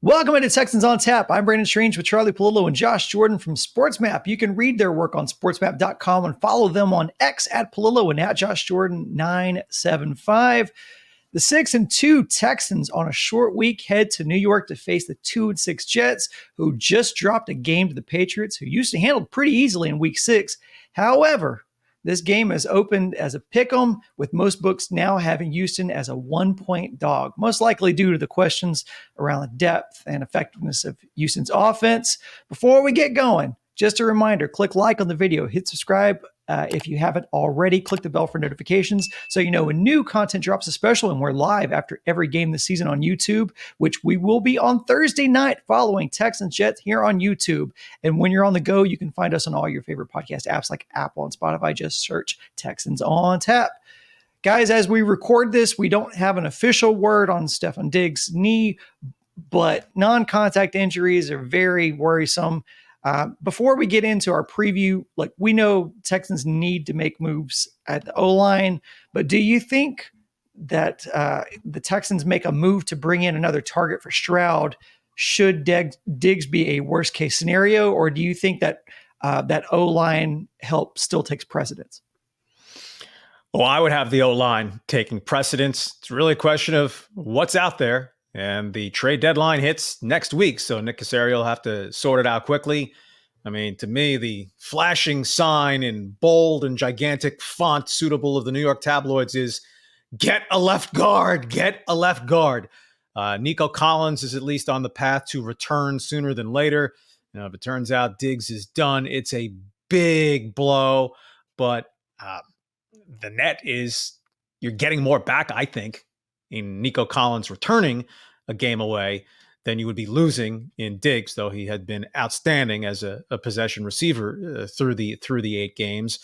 Welcome into Texans on Tap. I'm Brandon Strange with Charlie Palillo and Josh Jordan from SportsMap. You can read their work on sportsmap.com and follow them on X at Palillo and at Josh Jordan 975. The 6-2 Texans on a short week head to New York to face the 2-6 Jets, who just dropped a game to the Patriots, who used to handle pretty easily in week 6. However, this game has opened as a pick'em, with most books now having Houston as a 1-point dog, most likely due to the questions around the depth and effectiveness of Houston's offense. Before we get going, just a reminder, click like on the video, hit subscribe if you haven't already, click the bell for notifications so you know when new content drops, especially when we're live after every game this season on YouTube, which we will be on Thursday night following Texans Jets here on YouTube. And when you're on the go, you can find us on all your favorite podcast apps like Apple and Spotify. Just search Texans on Tap. Guys, as we record this, we don't have an official word on Stefon Diggs' knee, but non-contact injuries are very worrisome. Before we get into our preview, we know Texans need to make moves at the O-line, but do you think that the Texans make a move to bring in another target for Stroud should Diggs be a worst case scenario, or do you think that that O-line help still takes precedence? Well, I would have the O-line taking precedence. It's really a question of what's out there. And the trade deadline hits next week, so Nick Caserio will have to sort it out quickly. I mean, to me, the flashing sign in bold and gigantic font suitable of the New York tabloids is get a left guard, get a left guard. Nico Collins is at least on the path to return sooner than later. If it turns out Diggs is done, it's a big blow. But the net is you're getting more back, I think, in Nico Collins returning a game away than you would be losing in Diggs, though he had been outstanding as a possession receiver through the 8 games.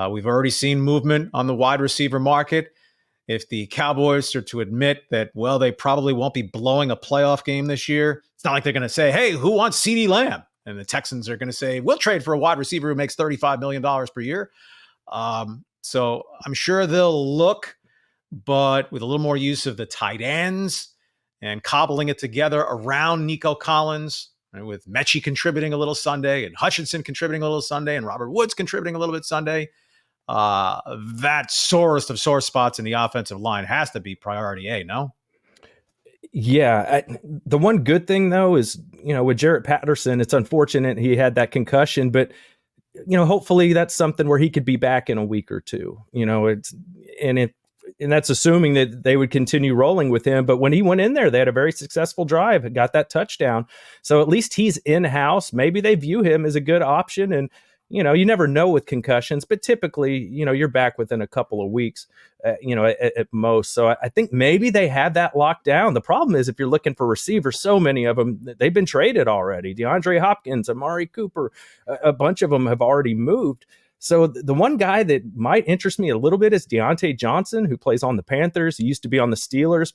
We've already seen movement on the wide receiver market. If the Cowboys are to admit that, well, they probably won't be blowing a playoff game this year, it's not like they're going to say, hey, who wants CeeDee Lamb? And the Texans are going to say, we'll trade for a wide receiver who makes $35 million per year. So I'm sure they'll look, but with a little more use of the tight ends and cobbling it together around Nico Collins, and with Mechie contributing a little Sunday and Hutchinson contributing a little Sunday and Robert Woods contributing a little bit Sunday, that sorest of sore spots in the offensive line has to be priority A, no? Yeah. The one good thing, though, is, with Jarrett Patterson, it's unfortunate he had that concussion, but hopefully that's something where he could be back in a week or two. And that's assuming that they would continue rolling with him. But when he went in there, they had a very successful drive and got that touchdown. So at least he's in-house. Maybe they view him as a good option. And, you never know with concussions, but typically, you're back within a couple of weeks, at most. So I think maybe they have that locked down. The problem is if you're looking for receivers, so many of them, they've been traded already. DeAndre Hopkins, Amari Cooper, a bunch of them have already moved. So the one guy that might interest me a little bit is Deontay Johnson, who plays on the Panthers. He used to be on the Steelers.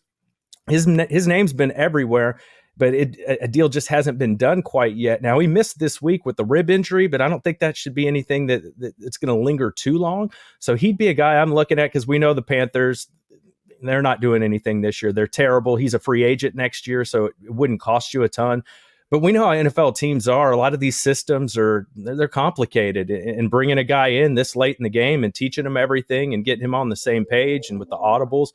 His name's been everywhere, but a deal just hasn't been done quite yet. Now, he missed this week with the rib injury, but I don't think that should be anything that's going to linger too long. So he'd be a guy I'm looking at because we know the Panthers, they're not doing anything this year. They're terrible. He's a free agent next year, so it wouldn't cost you a ton. But we know how NFL teams are. A lot of these systems they're complicated, and bringing a guy in this late in the game and teaching him everything and getting him on the same page and with the audibles,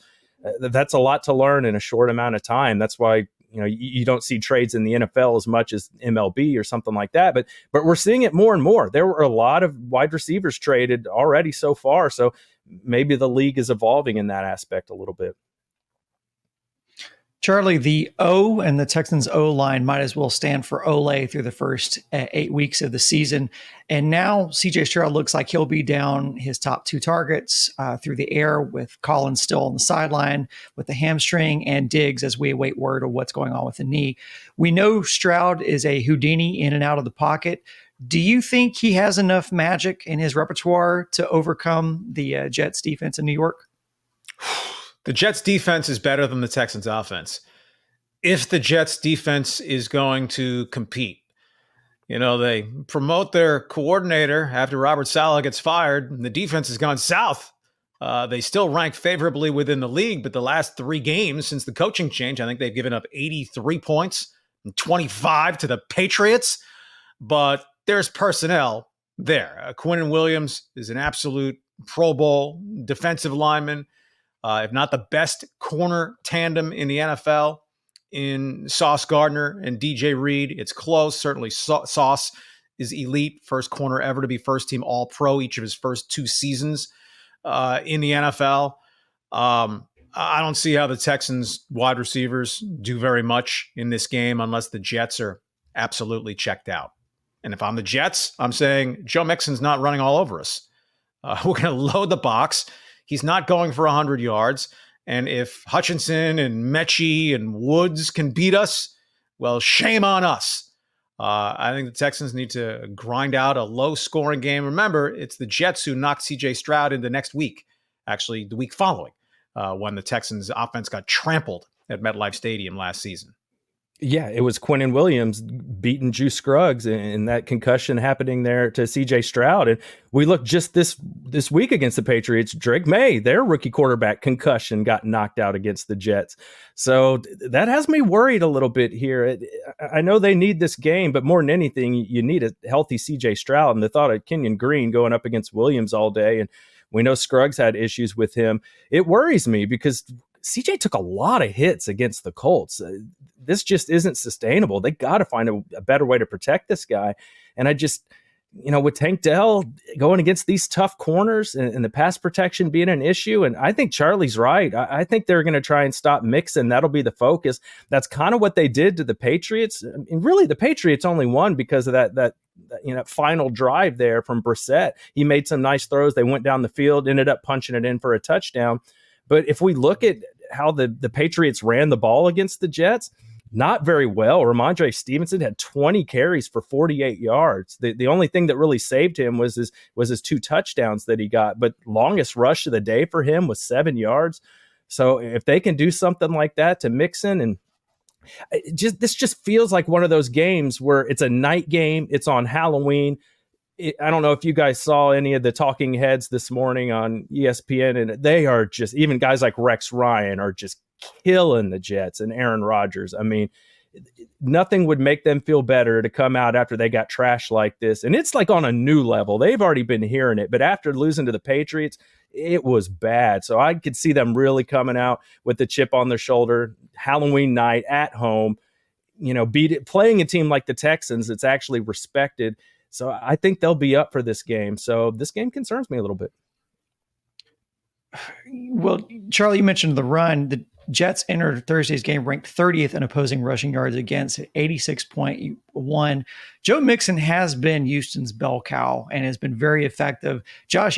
that's a lot to learn in a short amount of time. That's why, you don't see trades in the NFL as much as MLB or something like that. But we're seeing it more and more. There were a lot of wide receivers traded already so far. So maybe the league is evolving in that aspect a little bit. Charlie, the O and the Texans O-line might as well stand for Ole through the first 8 weeks of the season. And now CJ Stroud looks like he'll be down his top 2 targets through the air, with Collins still on the sideline with the hamstring, and Diggs as we await word of what's going on with the knee. We know Stroud is a Houdini in and out of the pocket. Do you think he has enough magic in his repertoire to overcome the Jets defense in New York? The Jets defense is better than the Texans offense. If the Jets defense is going to compete, they promote their coordinator after Robert Saleh gets fired, and the defense has gone south. They still rank favorably within the league, but the last 3 games since the coaching change, I think they've given up 83 points, 25 to the Patriots, but there's personnel there. Quinnen Williams is an absolute Pro Bowl defensive lineman, if not the best corner tandem in the NFL in Sauce Gardner and DJ Reed. It's close. Certainly Sauce is elite, first corner ever to be first team All-Pro each of his first 2 seasons in the NFL. I don't see how the Texans wide receivers do very much in this game unless the Jets are absolutely checked out. And if I'm the Jets, I'm saying Joe Mixon's not running all over us. We're going to load the box. He's not going for 100 yards. And if Hutchinson and Mechie and Woods can beat us, well, shame on us. I think the Texans need to grind out a low-scoring game. Remember, it's the Jets who knocked C.J. Stroud into next week, actually the week following, when the Texans' offense got trampled at MetLife Stadium last season. Yeah, it was Quinnen Williams beating Juice Scruggs and that concussion happening there to CJ Stroud. And we looked just this week against the Patriots. Drake May, their rookie quarterback, concussion, got knocked out against the Jets. So that has me worried a little bit here. I know they need this game, but more than anything, you need a healthy CJ Stroud. And the thought of Kenyon Green going up against Williams all day, and we know Scruggs had issues with him. It worries me because CJ took a lot of hits against the Colts. This just isn't sustainable. They got to find a better way to protect this guy. And I just, with Tank Dell going against these tough corners and the pass protection being an issue, and I think Charlie's right. I think they're going to try and stop Mixon. That'll be the focus. That's kind of what they did to the Patriots. And really, the Patriots only won because of that final drive there from Brissett. He made some nice throws. They went down the field, ended up punching it in for a touchdown. But if we look at how the Patriots ran the ball against the Jets, not very well. Ramondre Stevenson had 20 carries for 48 yards. The only thing that really saved him was his 2 touchdowns that he got. But longest rush of the day for him was 7 yards. So if they can do something like that to Mixon, and this just feels like one of those games where it's a night game. It's on Halloween. I don't know if you guys saw any of the talking heads this morning on ESPN, and they are just, even guys like Rex Ryan are just killing the Jets and Aaron Rodgers. I mean, nothing would make them feel better to come out after they got trashed like this. And it's like on a new level. They've already been hearing it, but after losing to the Patriots, it was bad. So I could see them really coming out with the chip on their shoulder, Halloween night at home, playing a team like the Texans that's actually respected. So I think they'll be up for this game. So this game concerns me a little bit. Well, Charlie, you mentioned the run. The Jets entered Thursday's game ranked 30th in opposing rushing yards against at 86.1. Joe Mixon has been Houston's bell cow and has been very effective. Josh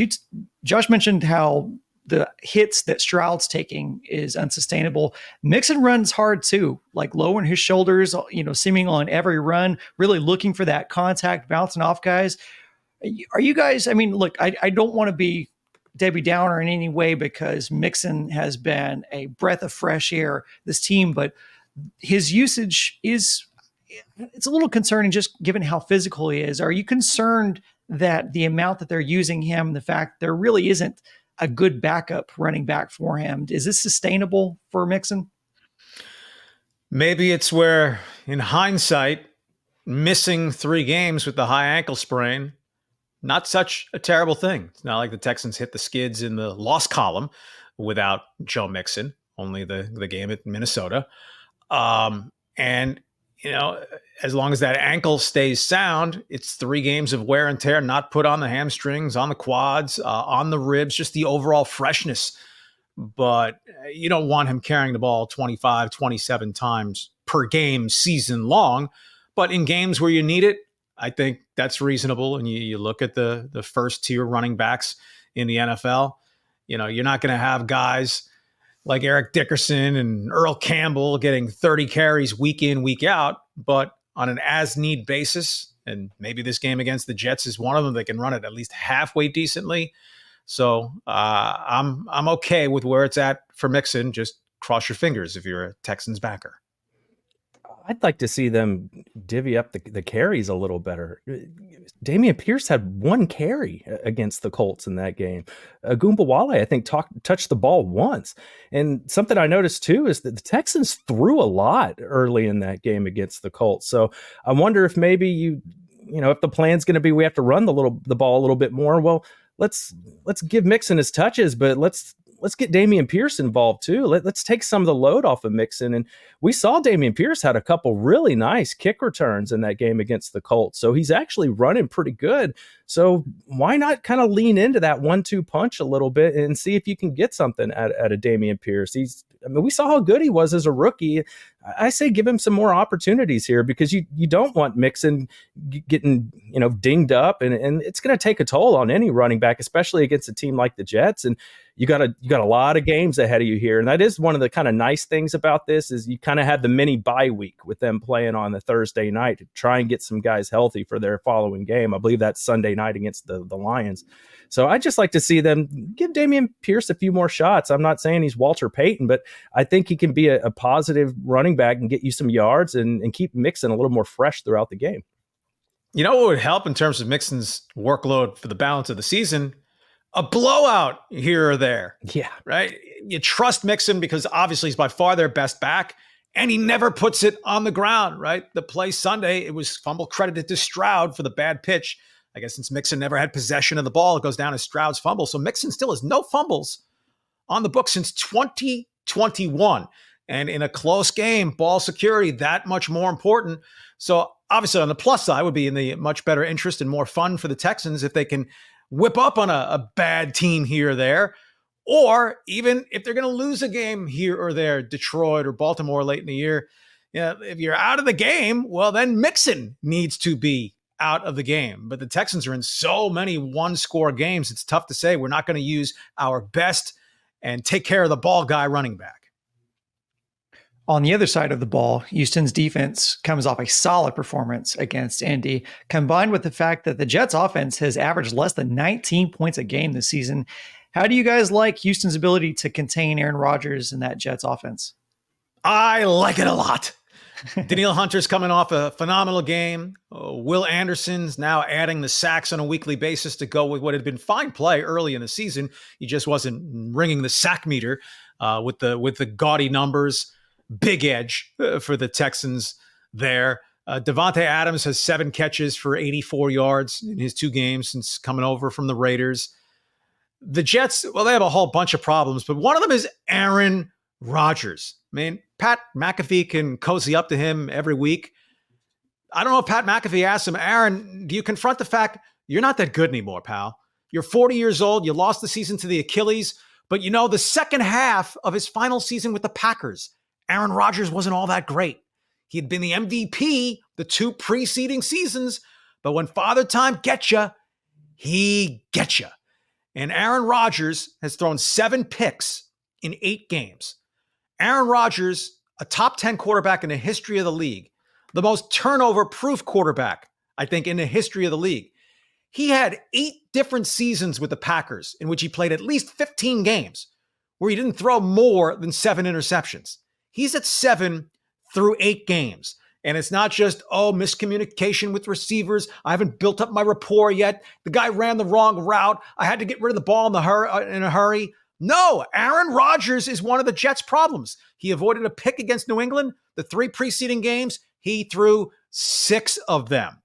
mentioned how the hits that Stroud's taking is unsustainable. Mixon runs hard too, like lowering his shoulders, seeming on every run, really looking for that contact, bouncing off guys. Are you guys, look, I don't want to be Debbie Downer in any way because Mixon has been a breath of fresh air, this team, but his usage it's a little concerning just given how physical he is. Are you concerned that the amount that they're using him, the fact there really isn't a good backup running back for him, is this sustainable for Mixon? Maybe it's where, in hindsight, missing 3 games with the high ankle sprain, not such a terrible thing. It's not like the Texans hit the skids in the loss column without Joe Mixon, only the game at Minnesota. And, as long as that ankle stays sound, it's 3 games of wear and tear, not put on the hamstrings, on the quads, on the ribs, just the overall freshness. But you don't want him carrying the ball 25, 27 times per game season long. But in games where you need it, I think that's reasonable. And you look at the first tier running backs in the NFL, you're not going to have guys like Eric Dickerson and Earl Campbell getting 30 carries week in, week out, but on an as-need basis, and maybe this game against the Jets is one of them, they can run it at least halfway decently. So I'm okay with where it's at for Mixon. Just cross your fingers if you're a Texans backer. I'd like to see them divvy up the carries a little better. Damian Pierce had one carry against the Colts in that game. Goombawale, I think, touched the ball once. And something I noticed too is that the Texans threw a lot early in that game against the Colts. So I wonder if maybe if the plan's going to be we have to run the ball a little bit more. Well, let's give Mixon his touches, but let's get Damian Pierce involved too. Let's take some of the load off of Mixon. And we saw Damian Pierce had a couple really nice kick returns in that game against the Colts. So he's actually running pretty good. So why not kind of lean into that 1-2 punch a little bit and see if you can get something at a Damian Pierce? We saw how good he was as a rookie. I say give him some more opportunities here, because you don't want Mixon getting dinged up, and it's going to take a toll on any running back, especially against a team like the Jets. And you got a lot of games ahead of you here, and that is one of the kind of nice things about this is you kind of have the mini bye week with them playing on the Thursday night to try and get some guys healthy for their following game. I believe that's Sunday night against the Lions. So I just like to see them give Damian Pierce a few more shots. I'm not saying he's Walter Payton, but I think he can be a positive running back and get you some yards and keep Mixon a little more fresh throughout the game. You know what would help in terms of Mixon's workload for the balance of the season? A blowout here or there. Yeah. Right? You trust Mixon because obviously he's by far their best back, and he never puts it on the ground, right? The play Sunday, it was fumble credited to Stroud for the bad pitch. I guess since Mixon never had possession of the ball, it goes down as Stroud's fumble. So Mixon still has no fumbles on the book since 2021. And in a close game, ball security, that much more important. So obviously on the plus side would be in the much better interest and more fun for the Texans if they can whip up on a bad team here or there, or even if they're going to lose a game here or there, Detroit or Baltimore late in the year. If you're out of the game, well, then Mixon needs to be out of the game. But the Texans are in so many one-score games, it's tough to say we're not going to use our best and take care of the ball guy running back. On the other side of the ball, Houston's defense comes off a solid performance against Indy, combined with the fact that the Jets' offense has averaged less than 19 points a game this season. How do you guys like Houston's ability to contain Aaron Rodgers in that Jets' offense? I like it a lot. Danielle Hunter's coming off a phenomenal game. Will Anderson's now adding the sacks on a weekly basis to go with what had been fine play early in the season. He just wasn't ringing the sack meter with the gaudy numbers. Big edge for the Texans there. Devontae Adams has 7 catches for 84 yards in his 2 games since coming over from the Raiders. The Jets, well, they have a whole bunch of problems, but one of them is Aaron Rodgers. I mean, Pat McAfee can cozy up to him every week. I don't know if Pat McAfee asked him, Aaron, do you confront the fact you're not that good anymore, pal? You're 40 years old. You lost the season to the Achilles, but the second half of his final season with the Packers, Aaron Rodgers wasn't all that great. He had been the MVP the 2 preceding seasons, but when Father Time gets you, he gets you. And Aaron Rodgers has thrown 7 picks in 8 games. Aaron Rodgers, a top 10 quarterback in the history of the league, the most turnover-proof quarterback, I think, in the history of the league. He had 8 different seasons with the Packers in which he played at least 15 games where he didn't throw more than 7 interceptions. He's at 7 through 8 games. And it's not just, miscommunication with receivers. I haven't built up my rapport yet. The guy ran the wrong route. I had to get rid of the ball in a hurry. No, Aaron Rodgers is one of the Jets' problems. He avoided a pick against New England. The 3 preceding games, he threw 6 of them.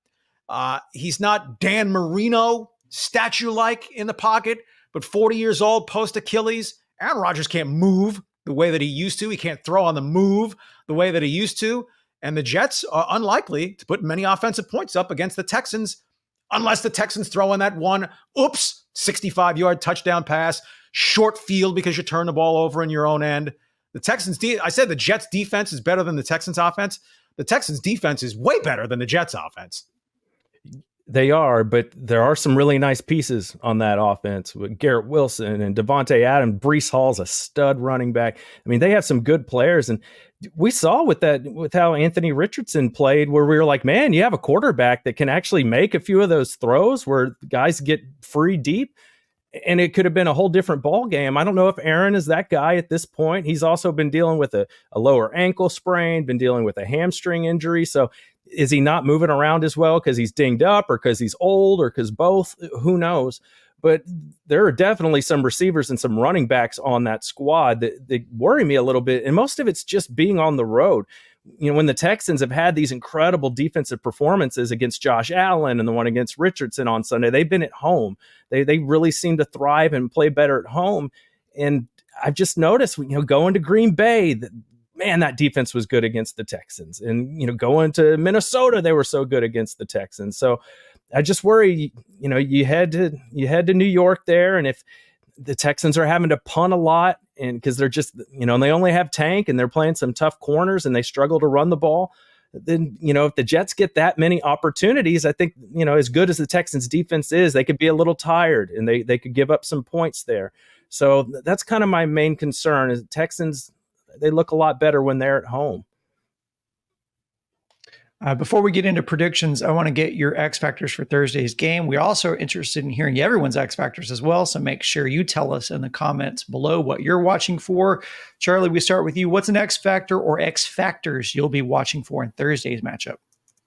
He's not Dan Marino, statue-like in the pocket, but 40 years old, post-Achilles. Aaron Rodgers can't move the way that he used to. He can't throw on the move the way that he used to. And the Jets are unlikely to put many offensive points up against the Texans unless the Texans throw in that one, 65-yard touchdown pass, short field because you turn the ball over in your own end. The Texans, I said the Jets defense is better than the Texans offense. The Texans defense is way better than the Jets offense. They are, but there are some really nice pieces on that offense with Garrett Wilson and Devontae Adams. Breece Hall's a stud running back. I mean, they have some good players, and we saw with how Anthony Richardson played, where we were like, man, you have a quarterback that can actually make a few of those throws where guys get free deep. and it could have been a whole different ball game. I don't know if Aaron is that guy at this point. He's also been dealing with a lower ankle sprain, been dealing with a hamstring injury. So is he not moving around as well because he's dinged up, or because he's old, or because both? Who knows? But there are definitely some receivers and some running backs on that squad that worry me a little bit. And most of it's just being on the road. When the Texans have had these incredible defensive performances against Josh Allen and the one against Richardson on Sunday, they've been at home. They really seem to thrive and play better at home. And I've just noticed, going to Green Bay, man, that defense was good against the Texans. And, going to Minnesota, they were so good against the Texans. So I just worry, you head to New York there, and if the Texans are having to punt a lot, and because they're just, and they only have Tank and they're playing some tough corners and they struggle to run the ball, then, if the Jets get that many opportunities, I think, as good as the Texans defense is, they could be a little tired and they could give up some points there. So that's kind of my main concern is Texans, they look a lot better when they're at home. Before we get into predictions, I want to get your X factors for Thursday's game. We also are interested in hearing everyone's X factors as well. So make sure you tell us in the comments below what you're watching for. Charlie, we start with you. What's an X factor or X factors you'll be watching for in Thursday's matchup?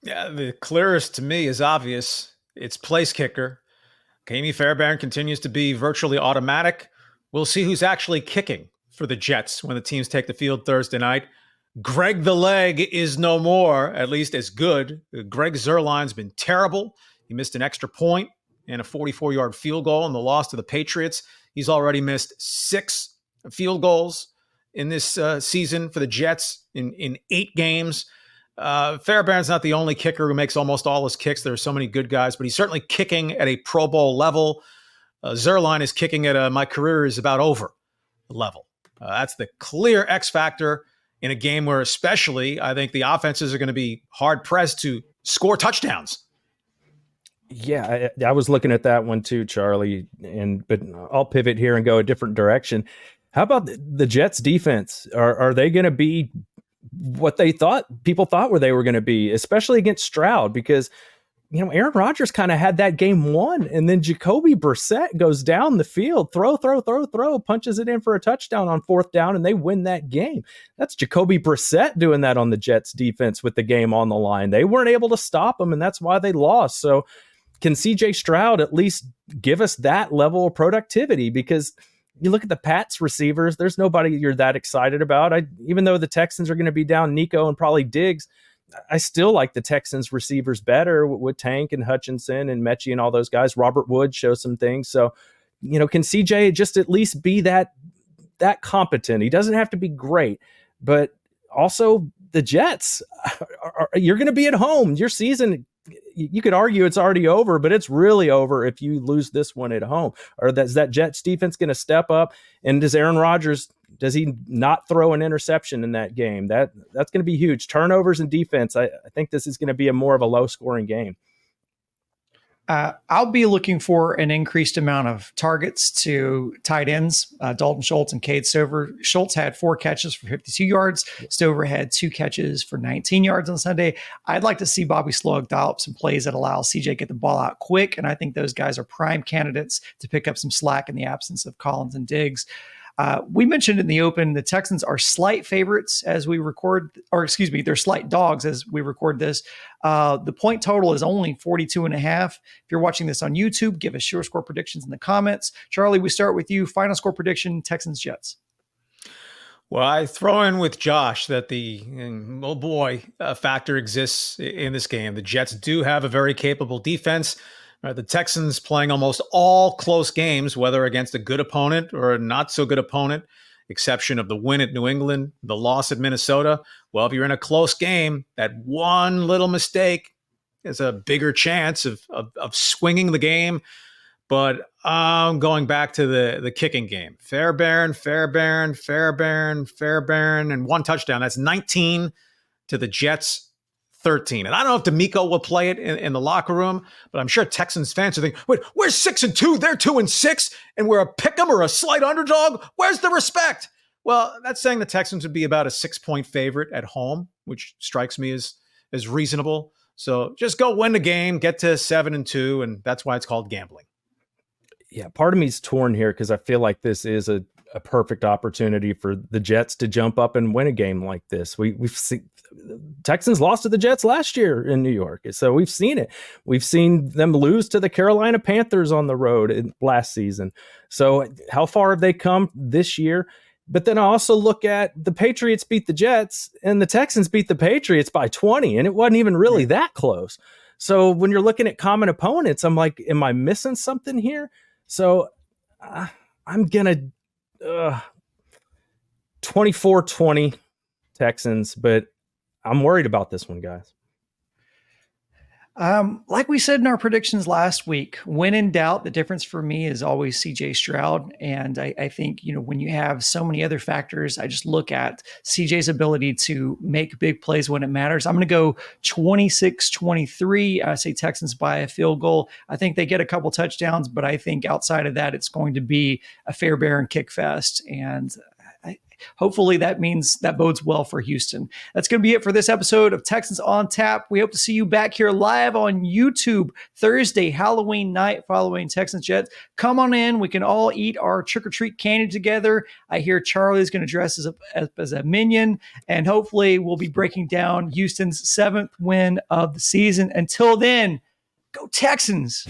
Yeah, the clearest to me is obvious. It's place kicker. Kami Fairbairn continues to be virtually automatic. We'll see who's actually kicking for the Jets when the teams take the field Thursday night. Greg the Leg is no more, at least as good. Greg Zuerlein's been terrible. He missed an extra point and a 44-yard field goal in the loss to the Patriots. He's already missed 6 field goals in this season for the Jets in 8 games. Fairbairn's not the only kicker who makes almost all his kicks. There are so many good guys, but he's certainly kicking at a Pro Bowl level. Zuerlein is kicking at my career is about over level. That's the clear X factor in a game where especially I think the offenses are going to be hard-pressed to score touchdowns. Yeah, I was looking at that one too, Charlie, but I'll pivot here and go a different direction. How about the Jets defense? Are they going to be what people thought where they were going to be, especially against Stroud? Because Aaron Rodgers kind of had that game won, and then Jacoby Brissett goes down the field, throw, punches it in for a touchdown on 4th down, and they win that game. That's Jacoby Brissett doing that on the Jets defense with the game on the line. They weren't able to stop him, and that's why they lost. So can CJ Stroud at least give us that level of productivity? Because you look at the Pats receivers, there's nobody you're that excited about. Even though the Texans are going to be down Nico and probably Diggs, I still like the Texans receivers better with Tank and Hutchinson and Mechie and all those guys. Robert Wood shows some things. So, can CJ just at least be that competent? He doesn't have to be great, but also the Jets, you're going to be at home. Your season, you could argue it's already over, but it's really over if you lose this one at home. Or is that Jets defense going to step up? And does Aaron Rodgers, does he not throw an interception in that game? That's going to be huge. Turnovers and defense. I think this is going to be more of a low-scoring game. I'll be looking for an increased amount of targets to tight ends, Dalton Schultz and Cade Stover. Schultz had 4 catches for 52 yards. Stover had 2 catches for 19 yards on Sunday. I'd like to see Bobby Slug dial up some plays that allow CJ to get the ball out quick, and I think those guys are prime candidates to pick up some slack in the absence of Collins and Diggs. We mentioned in the open, the Texans are slight favorites as we record, they're slight dogs as we record this. The point total is only 42.5. If you're watching this on YouTube, give us your score predictions in the comments. Charlie, we start with you. Final score prediction, Texans Jets. Well, I throw in with Josh that the factor exists in this game. The Jets do have a very capable defense. The Texans playing almost all close games, whether against a good opponent or a not so good opponent, exception of the win at New England, the loss at Minnesota. Well, if you're in a close game, that one little mistake is a bigger chance of swinging the game. But I'm going back to the kicking game. Fairbairn, and 1 touchdown. That's 19 to the Jets' 13. And I don't know if D'Amico will play it in the locker room, but I'm sure Texans fans are thinking, wait, we're 6-2, they're 2-6, and we're a pick'em or a slight underdog? Where's the respect? Well, that's saying the Texans would be about a 6-point favorite at home, which strikes me as reasonable. So just go win the game, get to 7-2, and that's why it's called gambling. Yeah, part of me's torn here because I feel like this is a perfect opportunity for the Jets to jump up and win a game like this. We've seen Texans lost to the Jets last year in New York, so we've seen it. We've seen them lose to the Carolina Panthers on the road last season. So how far have they come this year? But then I also look at the Patriots beat the Jets and the Texans beat the Patriots by 20, and it wasn't even really that close. So when you're looking at common opponents, I'm like, am I missing something here? So I'm going to 24-20 Texans, but I'm worried about this one, guys. Like we said in our predictions last week, when in doubt, the difference for me is always CJ Stroud. And I think, when you have so many other factors, I just look at CJ's ability to make big plays when it matters. I'm going to go 26-23. I say Texans by a field goal. I think they get a couple touchdowns, but I think outside of that, it's going to be a fair bear and kick fest. And hopefully that means that bodes well for Houston. That's going to be it for this episode of Texans on Tap. We hope to see you back here live on YouTube Thursday, Halloween night following Texans Jets. Come on in. We can all eat our trick-or-treat candy together. I hear Charlie's going to dress as a minion, and hopefully we'll be breaking down Houston's 7th win of the season. Until then, go Texans.